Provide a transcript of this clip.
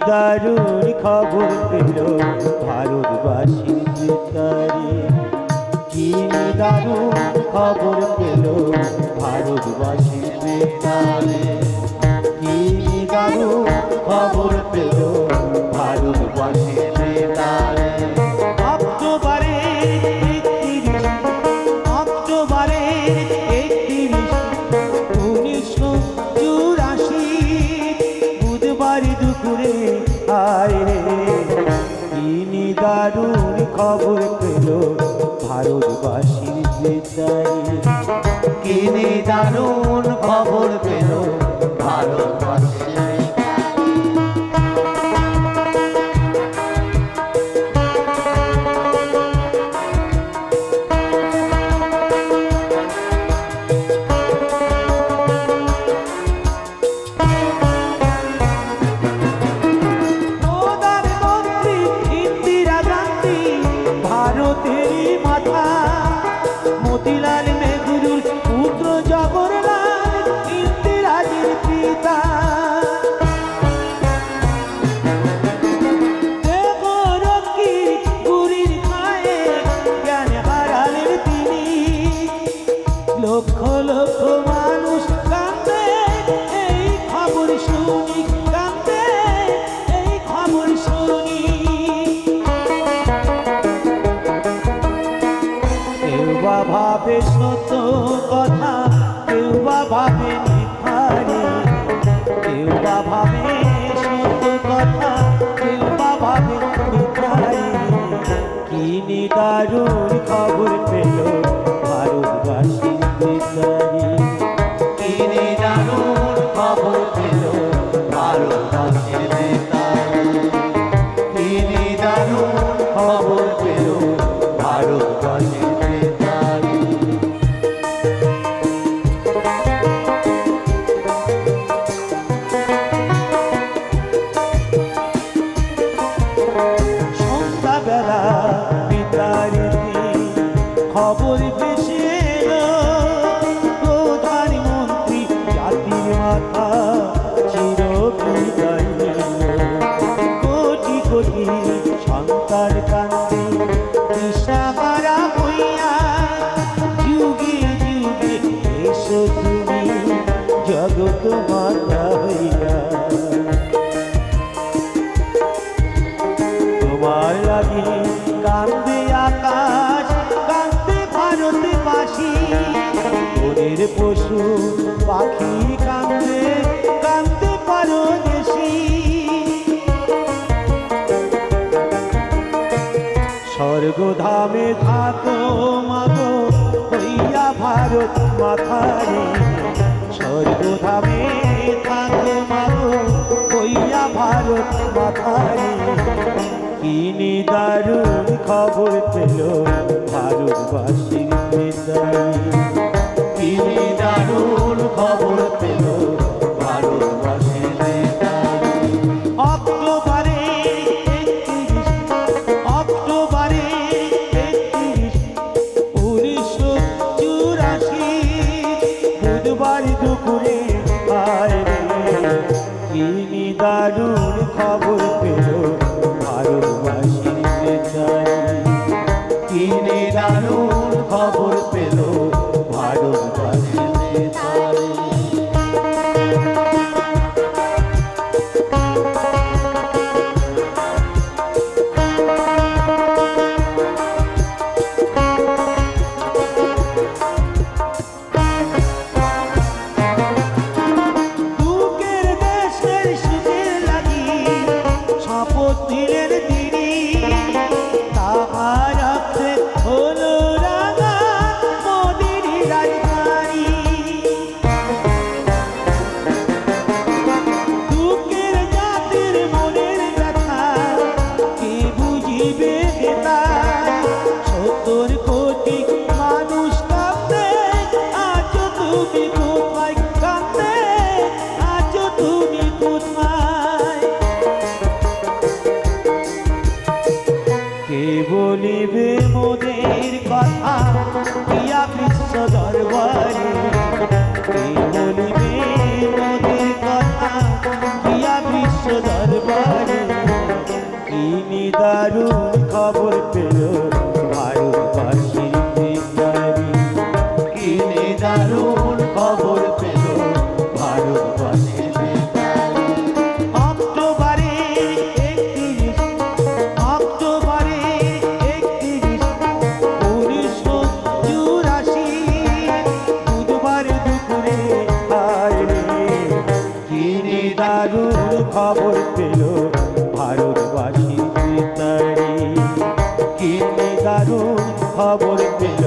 দারুণ খবর পেল ভারতবাসীর বেতারে। কি দারুণ খবর পেল ভারতবাসীর বেতারে। কি দারুণ খবর পেল ভারতবাসীর বেতারে। অক্টোবরের 31, 1984 বুধবার দুপুরে আয় রে। কি দারুণ খবর পেল ভারতবাসীর বেতারে। কি দারুণ খবর পেল ভারতবাসীর ভারতেরই মাথা মতিলাল নেহরুর পুত্র জওহরলাল ইন্দিরাজির পিতা। দেবরক্ষী গুরির খায়ে জ্ঞান হারালেন তিনি। লক্ষ লক্ষ মানুষ কাঁদে এই খবর শুনি, কাঁদে এই খবর শুনি। কেউ বা ভাবে সত্য কথা, কেউ বা ভাবে মিথ্যারে। কেউ বা ভাবে সত্য কথা, কেউ বা ভাবে মিথ্যারে। কি দারুণ খবর পেল ভারতবাসীর বেতারে। কি দারুণ খবর পেল ভারতবাসীর বেতারে। কি দারুণ খবর পেল ভারতবাসীর সন্ধ্যাবেলা বেতারেতে খবর ভেসে এলো। প্রধানমন্ত্রী জাতির মাথা চির বিদায় নিল। কোটি কোটি সন্তান কান্দে দিশাহারা হইয়া। যুগে যুগে এসো তুমি জগৎ মাতা হইয়া। তোমার লাগি কান্দে আকাশ, কান্দে ভারতবাসী। বনের পশু পাখি কান্দে, কান্দে পরদেশী। স্বর্গধামে থাকো মাগো হইয়া ভারত মাথারে। স্বর্গধামে থাকো মাগো হইয়া ভারত মাথারে। কি দারুণ খবর পেল ভারতবাসীর বেতারে। কি দারুণ খবর পেল ভারতবাসীর বেতারে। অক্টোবরের 31, 1984 বুধবার দুপুরে আয় রে। কি দারুণ খবর পেল ভারতবাসীর বেতারে। কি দারুণ খবর পেল ভারতবাসীর বেতারে। দুঃখের দেশের সুখের লাগি শপথ দিলেন তিনি। তাহার রাখতে হলো রাঙা মোদির রাজধানী। দুঃখের জাতির মনের ব্যথা কে বুঝিবে তাই। 70 কোটি মানুষ কাঁদে আছো তুমি কোথায়, কাঁদে আছো তুমি কোথায়। কে বলিবে মোদের কথা ইয়া বিশ্ব দরবারে। কে বলিবে মোদের কথা ইয়া বিশ্ব দরবারে। দারুণ খবর পেল ভারতবাসীর ভিখারি। কিনে দারুণ খবর পেল ভারতবাসীর ভিখারি। অক্টোবরের 31, অক্টোবরের 31, 1984, বুধবার দুপুরে হায় রে, কিনে দারুণ খবর পেল ভারতবাসীর ভিখারি। কিনে দারুণ খবর পেল